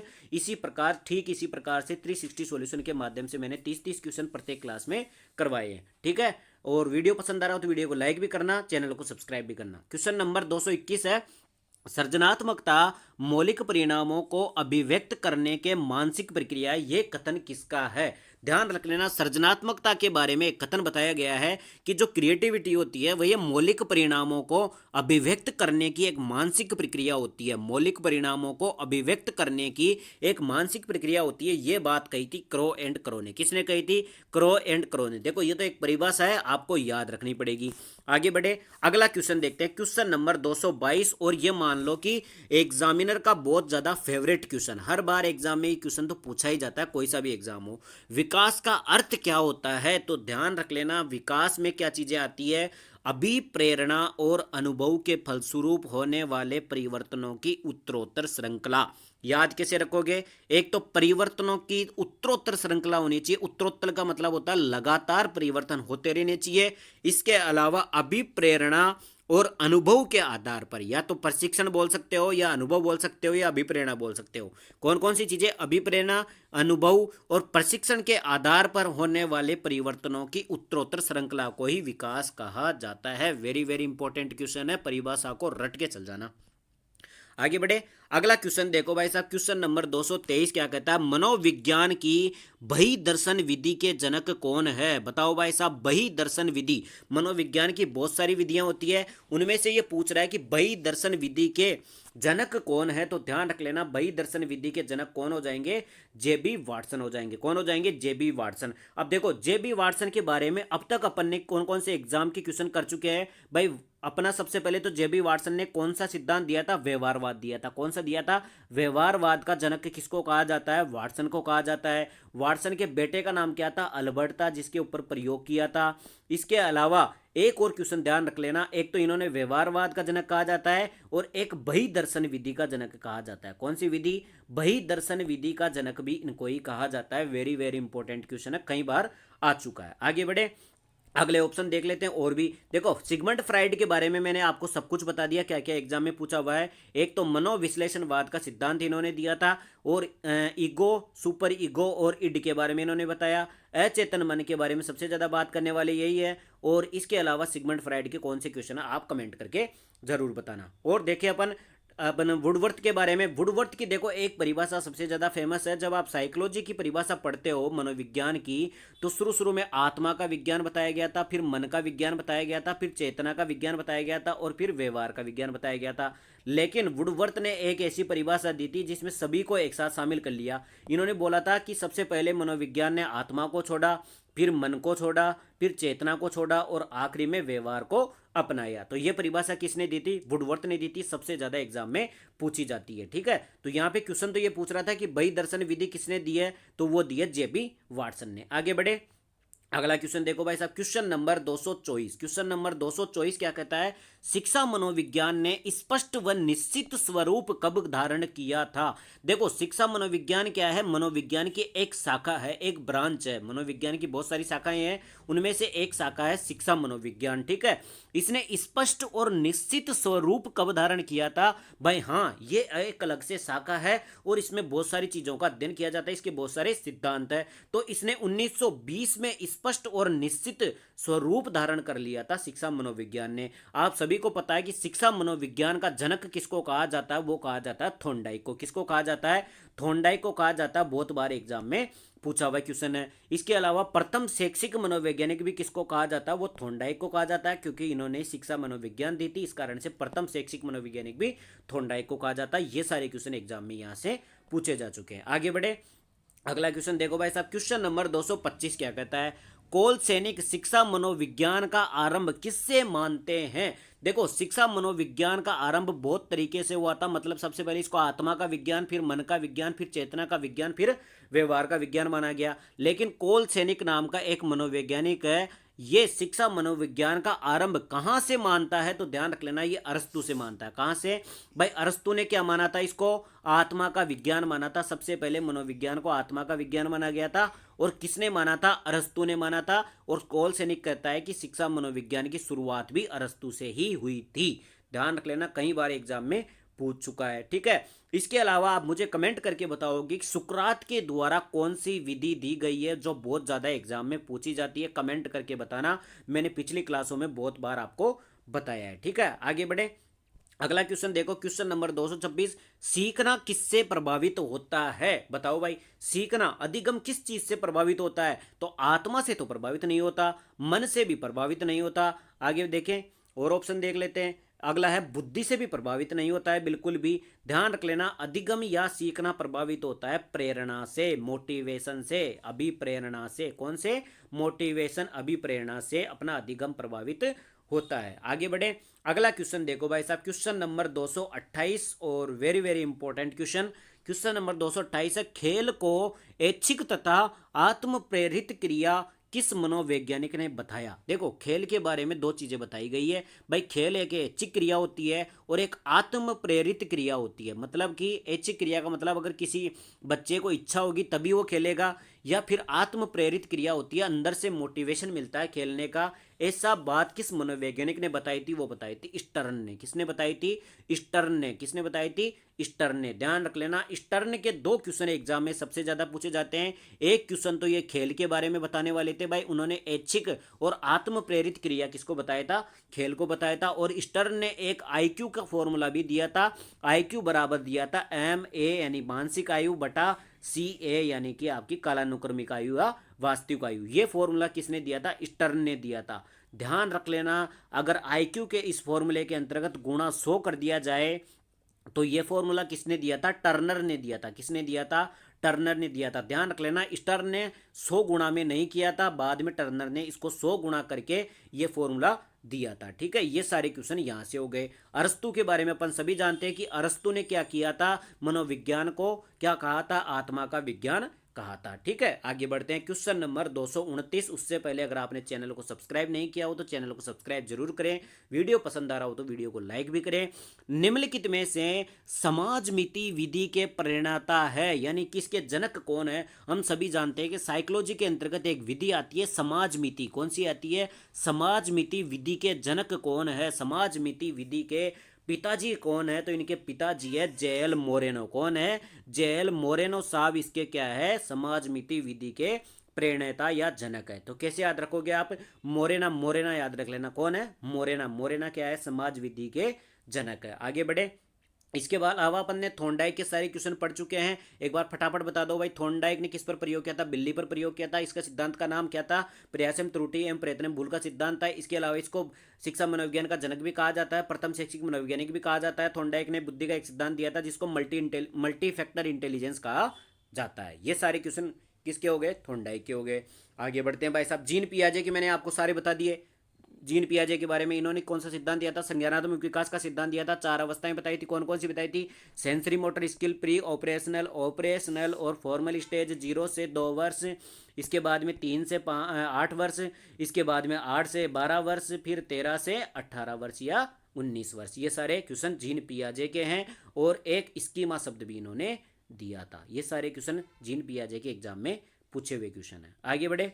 ठीक इसी प्रकार से 360 सॉल्यूशन के माध्यम से मैंने 30-30 क्वेश्चन प्रत्येक क्लास में करवाए हैं। ठीक है, और वीडियो पसंद आ रहा हो तो वीडियो को लाइक भी करना, चैनल को सब्सक्राइब भी करना। क्वेश्चन नंबर 221 है, सृजनात्मकता मौलिक परिणामों को अभिव्यक्त करने के मानसिक प्रक्रिया, ये कथन किसका है? ध्यान रख लेना, सृजनात्मकता के बारे में एक कथन बताया गया है कि जो क्रिएटिविटी होती है वह ये मौलिक परिणामों को अभिव्यक्त करने की एक मानसिक प्रक्रिया होती है। मौलिक परिणामों को अभिव्यक्त करने की एक मानसिक प्रक्रिया होती है। ये बात कही थी क्रो एंड क्रो ने। किसने कही थी? क्रो एंड क्रो ने। देखो ये तो एक परिभाषा है, आपको याद रखनी पड़ेगी। आगे बढ़े, अगला क्वेश्चन देखते हैं, क्वेश्चन नंबर 222। और ये मान लो कि एग्जामिनर का बहुत ज्यादा फेवरेट क्वेश्चन, हर बार एग्जाम में ये क्वेश्चन तो पूछा ही जाता है, कोई सा भी एग्जाम हो। विकास का अर्थ क्या होता है? तो ध्यान रख लेना, विकास में क्या चीजें आती है? अभिप्रेरणा और अनुभव के फलस्वरूप होने वाले परिवर्तनों की उत्तरोत्तर श्रृंखला। याद कैसे रखोगे? एक तो परिवर्तनों की उत्तरोत्तर श्रृंखला होनी चाहिए। उत्तरोत्तर का मतलब होता है लगातार परिवर्तन होते रहने चाहिए। इसके अलावा अभिप्रेरणा और अनुभव के आधार पर, या तो प्रशिक्षण बोल सकते हो, या अनुभव बोल सकते हो, या अभिप्रेरणा बोल सकते हो। कौन कौन सी चीजें? अभिप्रेरणा, अनुभव और प्रशिक्षण के आधार पर होने वाले परिवर्तनों की उत्तरोत्तर श्रृंखला को ही विकास कहा जाता है। वेरी वेरी इंपॉर्टेंट क्वेश्चन है, परिभाषा को रट के चल जाना। आगे बढ़े, अगला क्वेश्चन देखो भाई साहब, क्वेश्चन नंबर 223 क्या कहता है? मनोविज्ञान की बही दर्शन विधि के जनक कौन है? बताओ भाई साहब, बही दर्शन विधि। मनोविज्ञान की बहुत सारी विधियां होती है, उनमें से ये पूछ रहा है कि बही दर्शन विधि के जनक कौन है। तो ध्यान रख लेना, बही दर्शन विधि के जनक कौन हो जाएंगे? जेबी वाटसन हो जाएंगे। कौन हो जाएंगे? जेबी वाटसन। अब देखो जेबी वाटसन के बारे में अब तक अपन ने कौन कौन से एग्जाम के क्वेश्चन कर चुके हैं भाई? अपना सबसे पहले तो जेबी वाटसन ने कौन सा सिद्धांत दिया था? व्यवहारवाद दिया था। कौन सा दिया था? व्यवहारवाद का जनक किसको कहा जाता है? वाटसन को कहा जाता है। वाटसन के बेटे का नाम क्या था? अल्बर्ट था, जिसके ऊपर प्रयोग किया था। इसके अलावा एक और क्वेश्चन ध्यान रख लेना, एक तो इन्होंने व्यवहारवाद का जनक कहा जाता है और एक बहिर्दर्शन विधि का जनक कहा जाता है। कौन सी विधि? बहिर्दर्शन विधि का जनक भी इनको ही कहा जाता है। वेरी वेरी इंपॉर्टेंट क्वेश्चन है, कई बार आ चुका है। आगे बढ़े, अगले ऑप्शन देख लेते हैं। और भी देखो, सिगमंड फ्राइड के बारे में मैंने आपको सब कुछ बता दिया, क्या क्या एग्जाम में पूछा हुआ है। एक तो मनोविश्लेषणवाद का सिद्धांत इन्होंने दिया था, और ईगो, सुपर ईगो और इड के बारे में इन्होंने बताया। अचेतन मन के बारे में सबसे ज्यादा बात करने वाले यही है। और इसके अलावा सिगमंड फ्राइड के कौन से क्वेश्चन है आप कमेंट करके जरूर बताना। और देखिए अपन वुडवर्थ के बारे में। वुडवर्थ की देखो एक परिभाषा सबसे ज़्यादा फेमस है। जब आप साइकोलॉजी की परिभाषा पढ़ते हो मनोविज्ञान की, तो शुरू शुरू में आत्मा का विज्ञान बताया गया था, फिर मन का विज्ञान बताया गया था, फिर चेतना का विज्ञान बताया गया था, और फिर व्यवहार का विज्ञान बताया गया था। लेकिन वुडवर्थ ने एक ऐसी परिभाषा दी थी जिसमें सभी को एक साथ शामिल कर लिया। इन्होंने बोला था कि सबसे पहले मनोविज्ञान ने आत्मा को छोड़ा, फिर मन को छोड़ा, फिर चेतना को छोड़ा, और आखिरी में व्यवहार को अपनाया। तो यह परिभाषा किसने दी थी? वुडवर्थ ने दी थी। सबसे ज्यादा एग्जाम में पूछी जाती है। ठीक है, तो यहां पे क्वेश्चन तो ये पूछ रहा था कि बहिर्दर्शन विधि किसने दी है, तो वो दी है जेबी वाटसन ने। आगे बढ़े, अगला क्वेश्चन देखो भाई साहब, क्वेश्चन नंबर 224। क्वेश्चन नंबर 224 क्या कहता है? शिक्षा मनोविज्ञान ने स्पष्ट व निश्चित स्वरूप कब धारण किया था? देखो, शिक्षा मनोविज्ञान क्या है? मनोविज्ञान की एक शाखा है, एक ब्रांच है। मनोविज्ञान की बहुत सारी शाखाएं हैं, उनमें से एक शाखा है शिक्षा मनोविज्ञान। ठीक है, इसने स्पष्ट और निश्चित स्वरूप कब धारण किया था? भाई हाँ, ये एक अलग से शाखा है और इसमें बहुत सारी चीजों का अध्ययन किया जाता है, इसके बहुत सारे सिद्धांत है। तो इसने 1920 में स्पष्ट और निश्चित स्वरूप धारण कर लिया था शिक्षा मनोविज्ञान ने। आप सभी को पता है कि शिक्षा मनोविज्ञान का जनक किसको कहा जाता है? वो कहा जाता है थॉर्नडाइक को। किसको कहा जाता है? थॉर्नडाइक को कहा जाता है। बहुत बार एग्जाम में पूछा हुआ क्वेश्चन है। इसके अलावा प्रथम शैक्षिक मनोवैज्ञानिक भी किसको कहा जाता है? वो थॉर्नडाइक को कहा जाता है, क्योंकि इन्होंने शिक्षा मनोविज्ञान दी थी, इस कारण से प्रथम शैक्षिक मनोवैज्ञानिक भी थॉर्नडाइक को कहा जाता है। ये सारे क्वेश्चन एग्जाम में यहां से पूछे जा चुके हैं। आगे बढ़े, अगला क्वेश्चन देखो भाई साहब, क्वेश्चन नंबर 225 क्या कहता है? कोल सैनिक शिक्षा मनोविज्ञान का आरंभ किससे मानते हैं? देखो, शिक्षा मनोविज्ञान का आरंभ बहुत तरीके से हुआ था। मतलब सबसे पहले इसको आत्मा का विज्ञान, फिर मन का विज्ञान, फिर चेतना का विज्ञान, फिर व्यवहार का विज्ञान माना गया। लेकिन कोल सैनिक नाम का एक मनोवैज्ञानिक है, ये शिक्षा मनोविज्ञान का आरंभ कहां से मानता है? तो ध्यान रख लेना, ये अरस्तु से मानता है। कहां से? भाई अरस्तु ने क्या माना था? इसको आत्मा का विज्ञान माना था। सबसे पहले मनोविज्ञान को आत्मा का विज्ञान माना गया था। और किसने माना था? अरस्तु ने माना था। और कोल सैनिक कहता है कि शिक्षा मनोविज्ञान की शुरुआत भी अरस्तु से ही हुई थी। ध्यान रख लेना, कई बार एग्जाम में पूछ चुका है। ठीक है, इसके अलावा आप मुझे कमेंट करके बताओगे कि सुकरात के द्वारा कौन सी विधि दी गई है जो बहुत ज्यादा एग्जाम में पूछी जाती है। कमेंट करके बताना, मैंने पिछली क्लासों में बहुत बार आपको बताया है। ठीक है, आगे बढ़े, अगला क्वेश्चन देखो, क्वेश्चन नंबर 226। सीखना किससे प्रभावित होता है? बताओ भाई, सीखना अधिगम किस चीज से प्रभावित होता है? तो आत्मा से तो प्रभावित नहीं होता, मन से भी प्रभावित नहीं होता। आगे देखें और ऑप्शन देख लेते हैं। अगला है बुद्धि से भी प्रभावित नहीं होता है, बिल्कुल भी। ध्यान रख लेना, अधिगम या सीखना प्रभावित होता है प्रेरणा से, मोटिवेशन से, अभिप्रेरणा से। कौन से? मोटिवेशन, अभिप्रेरणा से अपना अधिगम प्रभावित होता है। आगे बढ़े, अगला क्वेश्चन देखो भाई साहब, क्वेश्चन नंबर 228 और very very important question. Question number 228 है, खेल को ऐच्छिक तथा आत्म प्रेरित क्रिया किस मनोवैज्ञानिक ने बताया? देखो, खेल के बारे में दो चीजें बताई गई है भाई। खेल एक ऐच्छिक क्रिया होती है और एक आत्म प्रेरित क्रिया होती है। मतलब कि ऐच्छिक क्रिया का मतलब अगर किसी बच्चे को इच्छा होगी तभी वो खेलेगा, या फिर आत्म प्रेरित क्रिया होती है, अंदर से मोटिवेशन मिलता है खेलने का। ऐसा बात किस मनोवैज्ञानिक ने बताई थी? वो बताई थी स्टर्न ने। किसने बताई थी? स्टर्न ने। किसने बताई थी? स्टर्न ने। ध्यान रख लेना, स्टर्न के दो क्वेश्चन एग्जाम में सबसे ज्यादा पूछे जाते हैं। एक क्वेश्चन तो ये खेल के बारे में बताने वाले थे भाई, उन्होंने ऐच्छिक और आत्म प्रेरित क्रिया किसको बताया था? खेल को बताया था। और स्टर्न ने एक आईक्यू का फॉर्मूला भी दिया था। आईक्यू बराबर दिया था MA यानी मानसिक आयु बटा CA यानी कि आपकी कालानुक्रमिक आयु या वास्तविक आयु। ये फॉर्मूला किसने दिया था? स्टर्न ने दिया था। ध्यान रख लेना, अगर आईक्यू के इस फॉर्मूले के अंतर्गत गुणा 100 कर दिया जाए तो ये फॉर्मूला किसने दिया था? टर्नर ने दिया था। किसने दिया था? टर्नर ने दिया था। ध्यान रख लेना, स्टर्न ने 100 गुणा में नहीं किया था, बाद में टर्नर ने इसको 100 गुणा करके ये फॉर्मूला दिया था। ठीक है, ये सारे क्वेश्चन यहां से हो गए। अरस्तु के बारे में अपन सभी जानते हैं कि अरस्तु ने क्या किया था, मनोविज्ञान को क्या कहा था, आत्मा का विज्ञान कहा था। ठीक है, आगे बढ़ते हैं क्वेश्चन नंबर 229। उससे पहले अगर आपने चैनल को सब्सक्राइब नहीं किया हो तो चैनल को सब्सक्राइब जरूर करें, वीडियो पसंद आ रहा हो तो वीडियो को लाइक भी करें। निम्नलिखित में से समाजमिति विधि के प्रणेता है, यानी किसके जनक कौन है। हम सभी जानते हैं कि साइकोलॉजी के अंतर्गत एक विधि आती है समाजमिति। कौन सी आती है, समाजमिति विधि के जनक कौन है, समाजमिति विधि के पिताजी कौन है, तो इनके पिताजी है जे.एल. मोरेनो। कौन है, जे.एल. मोरेनो साहब इसके क्या है, समाजमिति विधि के प्रणेता या जनक है। तो कैसे याद रखोगे आप, मोरेना, मोरेना याद रख लेना। कौन है, मोरेना, मोरेना क्या है, समाज विधि के जनक है। आगे बढ़े, इसके बाद अलावा अपन ने थॉर्नडाइक के सारे क्वेश्चन पढ़ चुके हैं। एक बार फटाफट बता दो भाई, थॉर्नडाइक ने किस पर प्रयोग किया था, बिल्ली पर प्रयोग किया था। इसका सिद्धांत का नाम क्या था, प्रयास एवं त्रुटि एवं प्रयत्न भूल का सिद्धांत था। इसके अलावा इसको शिक्षा मनोविज्ञान का जनक भी कहा जाता है, प्रथम शैक्षिक मनोवैज्ञानिक भी कहा जाता है। थॉर्नडाइक ने बुद्धि का एक सिद्धांत दिया था जिसको मल्टी फैक्टर इंटेलिजेंस कहा जाता है। ये सारे क्वेश्चन किसके हो गए, थॉर्नडाइक के हो गए। आगे बढ़ते हैं भाई साहब, जीन पियाजे की मैंने आपको सारे बता दिए। जीन पियाजे के बारे में इन्होंने कौन सा सिद्धांत दिया था, संज्ञानात्मक विकास का सिद्धांत दिया था। 4 अवस्थाएं बताई थी, कौन कौन सी बताई थी, sensory motor skill, pre operational, operational और फॉर्मल स्टेज, 0 से 2 वर्ष, इसके बाद में 3 से 8 वर्ष, इसके बाद में 8 से 12 वर्ष, फिर 13 से 18 वर्ष या 19 वर्ष। ये सारे क्वेश्चन जीन पियाजे के हैं और एक स्कीमा शब्द भी इन्होंने दिया था। ये सारे क्वेश्चन जीन पियाजे के एग्जाम में पूछे हुए क्वेश्चन है। आगे बढ़े,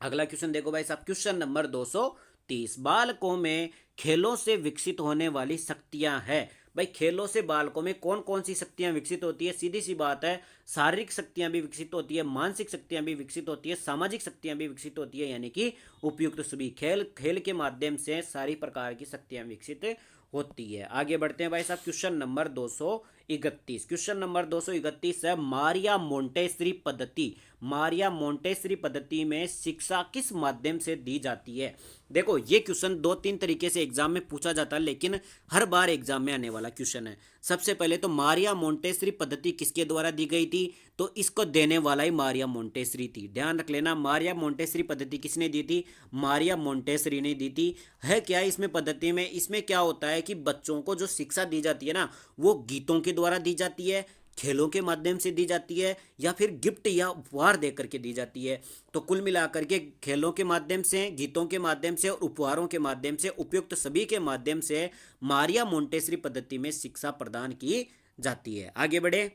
अगला क्वेश्चन देखो भाई साहब, क्वेश्चन नंबर 230। बालकों में खेलों से विकसित होने वाली शक्तियां है। भाई खेलों से बालकों में कौन कौन सी शक्तियां विकसित होती है, सीधी सी बात है, शारीरिक शक्तियां भी विकसित होती है, मानसिक शक्तियां भी विकसित होती है, सामाजिक शक्तियां भी विकसित होती है, यानी कि उपयुक्त सभी खेल के माध्यम से सारी प्रकार की शक्तियां विकसित होती है। आगे बढ़ते हैं भाई साहब, क्वेश्चन नंबर 231। क्वेश्चन नंबर 231 है, मारिया मोंटेसरी पद्धति। मारिया मोंटेसरी पद्धति में शिक्षा किस माध्यम से दी जाती है। देखो ये क्वेश्चन 2-3 तरीके से एग्जाम में पूछा जाता है, लेकिन हर बार एग्जाम में आने वाला क्वेश्चन है। सबसे पहले तो मारिया मोंटेसरी पद्धति किसके द्वारा दी गई थी, तो इसको देने वाला ही मारिया मोंटेसरी थी। ध्यान रख लेना, मारिया मोंटेसरी पद्धति किसने दी थी, मारिया मोंटेसरी ने दी थी। है क्या इसमें पद्धति में, इसमें क्या होता है कि बच्चों को जो शिक्षा दी जाती है ना, वो गीतों के द्वारा दी जाती है, खेलों के माध्यम से दी जाती है, या फिर गिफ्ट या उपहार देकर के दी जाती है। तो कुल मिलाकर के खेलों के माध्यम से, गीतों के माध्यम से और उपहारों के माध्यम से, उपयुक्त सभी के माध्यम से मारिया मोंटेसरी पद्धति में शिक्षा प्रदान की जाती है। आगे बढ़े,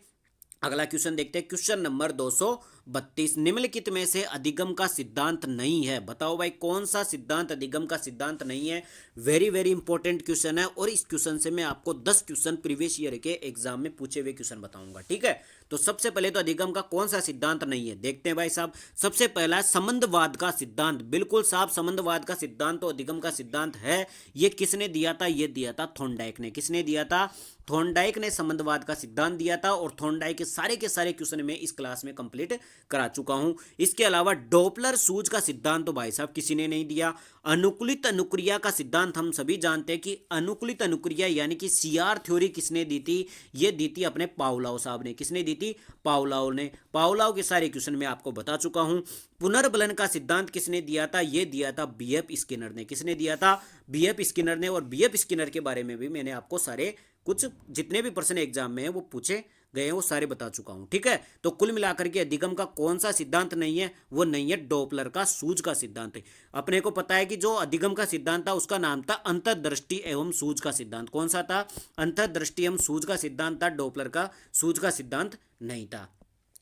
अगला क्वेश्चन देखते हैं, क्वेश्चन नंबर 232। निम्नलिखित में से अधिगम का सिद्धांत नहीं है। बताओ भाई कौन सा सिद्धांत अधिगम का सिद्धांत नहीं है। वेरी वेरी इंपॉर्टेंट क्वेश्चन है और इस क्वेश्चन से मैं आपको 10 क्वेश्चन प्रीवियस ईयर के एग्जाम में पूछे हुए क्वेश्चन बताऊंगा। ठीक है, तो सबसे पहले तो अधिगम का कौन सा सिद्धांत नहीं है, देखते हैं भाई साहब। सबसे पहला संबंधवाद का सिद्धांत, बिल्कुल साहब, संबंधवाद का सिद्धांत तो अधिगम का सिद्धांत है। ये किसने दिया था, ये दिया था थॉर्नडाइक ने। किसने दिया था, थॉर्नडाइक ने संबंधवाद का सिद्धांत दिया था और थॉर्नडाइक के सारे क्वेश्चन में इस क्लास में कंप्लीट करा चुका हूं। इसके अलावा डॉपलर सूज का सिद्धांत तो भाई साहब किसी ने नहीं दिया। अनुकूलित अनुक्रिया का सिद्धांत हम सभी जानते हैं कि अनुकूलित अनुक्रिया यानी कि सीआर थ्योरी किसने दी थी, ये दी थी अपने पावलोव साहब ने। किसने दी थी, पावलोव ने। पावलोव के सारे क्वेश्चन में आपको बता चुका हूं। पुनर्बलन का सिद्धांत किसने दिया था, ये दिया था बीएफ स्किनर ने। किसने दिया था, बीएफ स्किनर ने। और बीएफ स्किनर के बारे में भी मैंने आपको सारे कुछ जितने भी प्रश्न एग्जाम में है वो पूछे गए हैं, वो सारे बता चुका हूं। ठीक है, तो कुल मिलाकर के अधिगम का कौन सा सिद्धांत नहीं है, वो नहीं है डॉपलर का सूज का सिद्धांत है। अपने को पता है कि जो अधिगम का सिद्धांत था उसका नाम था अंतर्दृष्टि एवं सूज का सिद्धांत। कौन सा था, अंतर्दृष्टि एवं सूज का सिद्धांत था, डॉपलर का सूज का सिद्धांत नहीं था।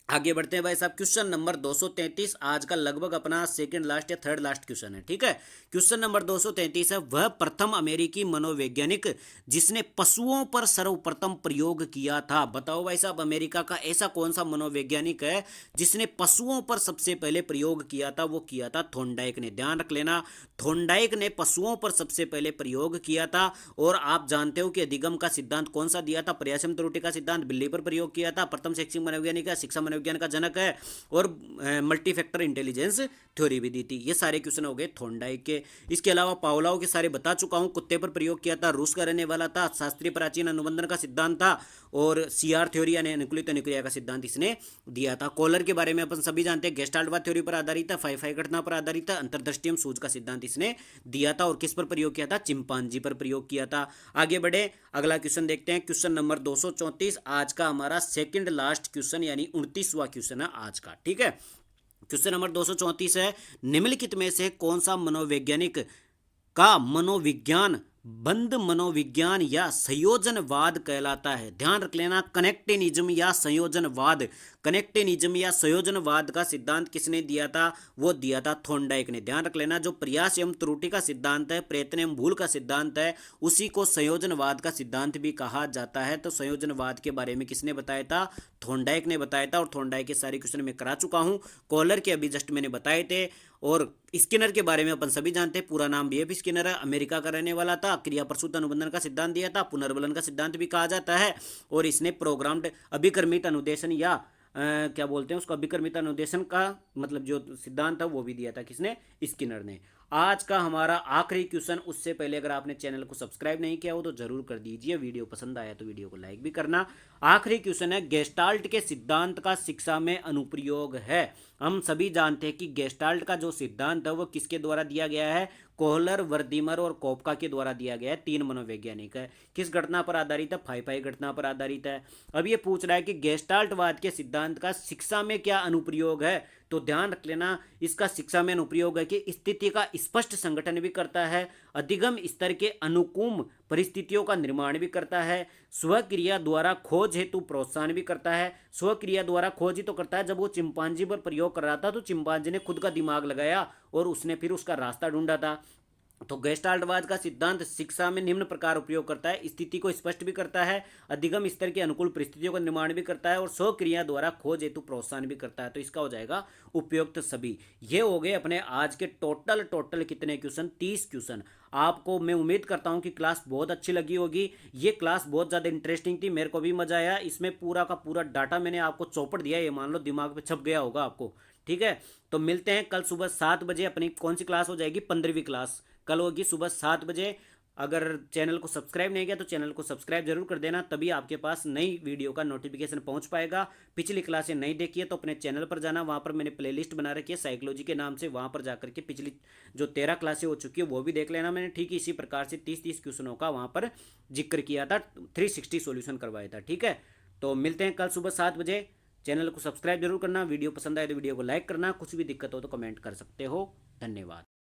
आगे बढ़ते हैं भाई साहब, क्वेश्चन नंबर 233 आज का लगभग अपना सेकंड लास्ट या थर्ड लास्ट क्वेश्चन है। ठीक है, क्वेश्चन नंबर 233 है, वह प्रथम अमेरिकी मनोवैज्ञानिक जिसने पशुओं पर सर्वप्रथम प्रयोग किया था। बताओ भाई साहब, अमेरिका का ऐसा कौन सा मनोवैज्ञानिक है जिसने पशुओं पर सबसे पहले प्रयोग किया था, वो किया था थॉर्नडाइक ने। ध्यान रख लेना, थॉर्नडाइक ने पशुओं पर सबसे पहले प्रयोग किया था। और आप जानते हो कि अधिगम का सिद्धांत कौन सा दिया था, प्रयास एवं त्रुटि का सिद्धांत बिल्ली पर प्रयोग किया था। प्रथम शैक्षिक मनोवैज्ञानिक शिक्षा मनोविज्ञान का जनक है, और मल्टी फैक्टर इंटेलिजेंस थ्योरी भी दी थी। ये सारे क्वेश्चन हो गए थॉर्नडाइक के। इसके अलावा पावलोव के सारे बता चुका हूँ। कुत्ते पर प्रयोग किया था, रूस का रहने वाला था, शास्त्रीय प्राचीन अनुबंधन का सिद्धांत था, और सीआर थ्योरी यानी अनुकूलित अनुक्रिया का सिद्धांत इसने दिया था। कॉलर के बारे में अपन सभी जानते हैं, गेस्टाल्टवाद थ्योरी पर आधारित था, फाई घटना पर आधारित था, अंतर्दृष्टि एवं सूझ का सिद्धांत इसने दिया था। और किस पर प्रयोग किया था? चिंपांजी पर प्रयोग किया था। आगे बढ़े, अगला क्वेश्चन देखते हैं, क्वेश्चन नंबर 234, आज का हमारा सेकंड लास्ट क्वेश्चन यानी 29वां क्वेश्चन है आज का। ठीक है, क्वेश्चन नंबर 234 है, निम्नलिखित में से कौन सा मनोवैज्ञानिक का मनोविज्ञान बंद मनोविज्ञान या संयोजनवाद कहलाता है? ध्यान रख लेना, कनेक्टिनिज्म या संयोजनवाद, कनेक्टिनिज्म या संयोजनवाद का सिद्धांत किसने दिया था? वो दिया था थॉर्नडाइक ने। ध्यान रख लेना, जो प्रयास एवं त्रुटि का सिद्धांत है, प्रयत्न एवं भूल का सिद्धांत है, उसी को संयोजनवाद का सिद्धांत भी कहा जाता है। तो संयोजनवाद के बारे में किसने बताया था? थॉर्नडाइक ने बताया था। और थॉर्नडाइक के सारे क्वेश्चन मैं करा चुका हूँ, कॉलर के अभी जस्ट मैंने बताए थे। और स्किनर के बारे में अपन सभी जानते हैं, पूरा नाम बीएफ स्किनर है, अमेरिका का रहने वाला था, क्रिया प्रसूत अनुबंधन का सिद्धांत दिया था, पुनर्बलन का सिद्धांत भी कहा जाता है, और इसने प्रोग्राम्ड अभिक्रमित अनुदेशन या क्या बोलते हैं उसको, अभिक्रमित अनुदेशन का मतलब जो सिद्धांत था वो भी दिया था। किसने? स्किनर ने। आज का हमारा आखिरी क्वेश्चन, उससे पहले अगर आपने चैनल को सब्सक्राइब नहीं किया हो तो जरूर कर दीजिए, वीडियो पसंद आया तो वीडियो को लाइक भी करना। आखिरी क्वेश्चन है, गेस्टाल्ट के सिद्धांत का शिक्षा में अनुप्रयोग है। हम सभी जानते हैं कि गेस्टाल्ट का जो सिद्धांत है वो किसके द्वारा दिया गया है? कोहलर, वर्दीमर और कोपका के द्वारा दिया गया है। 3 मनोवैज्ञानिक है। किस घटना पर आधारित है? फाई घटना पर आधारित है। अब ये पूछ रहा है कि गेस्टाल्टवाद के सिद्धांत का शिक्षा में क्या अनुप्रयोग है? तो ध्यान रख लेना, इसका शिक्षा में अनुप्रयोग है कि स्थिति का स्पष्ट संगठन भी करता है, अधिगम स्तर के अनुकूल परिस्थितियों का निर्माण भी करता है, स्वक्रिया द्वारा खोज हेतु प्रोत्साहन भी करता है। स्वक्रिया द्वारा खोज ही तो करता है, जब वो चिंपांजी पर प्रयोग कर रहा था तो चिंपांजी ने खुद का दिमाग लगाया और उसने फिर उसका रास्ता ढूंढा था। तो गेस्टाल्टवाद का सिद्धांत शिक्षा में निम्न प्रकार उपयोग करता है, स्थिति को स्पष्ट भी करता है, अधिगम स्तर के अनुकूल परिस्थितियों का निर्माण भी करता है, और स्वक्रिया द्वारा खोज हेतु प्रोत्साहन भी करता है। तो इसका हो जाएगा उपयुक्त सभी। ये हो गए अपने आज के टोटल कितने क्वेश्चन? 30 क्वेश्चन। आपको मैं उम्मीद करता हूं कि क्लास बहुत अच्छी लगी होगी। ये क्लास बहुत ज़्यादा इंटरेस्टिंग थी, मेरे को भी मजा आया। इसमें पूरा का पूरा डाटा मैंने आपको चौपड़ दिया, ये मान लो दिमाग पे छप गया होगा आपको। ठीक है, तो मिलते हैं कल सुबह 7 बजे। अपनी कौन सी क्लास हो जाएगी? 15वीं क्लास कल होगी सुबह 7 बजे। अगर चैनल को सब्सक्राइब नहीं किया तो चैनल को सब्सक्राइब जरूर कर देना, तभी आपके पास नई वीडियो का नोटिफिकेशन पहुंच पाएगा। पिछली क्लासें नहीं देखी है तो अपने चैनल पर जाना, वहां पर मैंने प्लेलिस्ट बना रखी है साइकोलॉजी के नाम से, वहां पर जाकर के पिछली जो 13 क्लासें हो चुकी है वो भी देख लेना। मैंने ठीक इसी प्रकार से 30 क्वेश्चनों का वहां पर जिक्र किया था, 360 सोल्यूशन करवाया था। ठीक है, तो मिलते हैं कल सुबह 7 बजे। चैनल को सब्सक्राइब जरूर करना, वीडियो पसंद आए तो वीडियो को लाइक करना, कुछ भी दिक्कत हो तो कमेंट कर सकते हो। धन्यवाद।